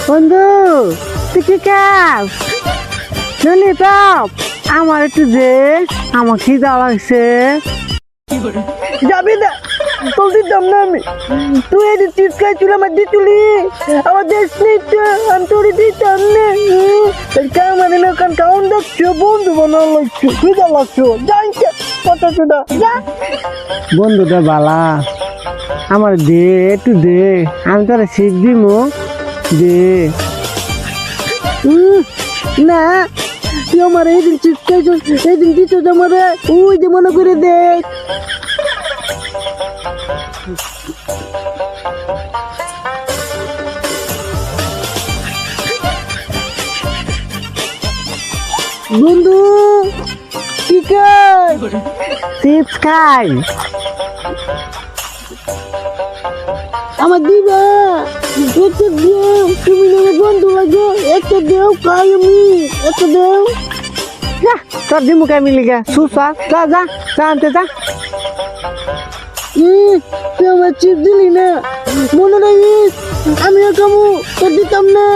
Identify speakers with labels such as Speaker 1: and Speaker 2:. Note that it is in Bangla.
Speaker 1: বন্ধু তুই কি খাস? শুনি তো আমার একটু দে, আমার খিদা লাগছে। যাবি না তোর দিতাম না আমি, তুই এদিন চিপস খাইছিল আমার দিতুলি, আমার দেশ নেই তো আমি তোর দিতাম না। কামারে না কান কাউন দেখছো বন্ধু বানানো লাগছো, খিদা লাগছো, জানছে কথা শুধু যা। বন্ধুটা বালা, আমার দে একটু দে, আমি তোরা শিখ দিমু দে। না তুই আমার এইদিন চিপস খাইছ, এইদিন দিচ্ছ আমার, ওই যে মনে করে দেখ। বন্ধু কি খাই? চিপস খাই। আমার দিবা একটা দেও, তুমি আমার বন্ধু লাগে, একটা দেও খাই আমি, একটা দেও। তোর দিমু খাই মিলি গে সুসা, যা যা যা আনতে যা। তুই আমার চিপ দিলি না, মনে রাখিস আমিও খাবো, তোর দিতাম না।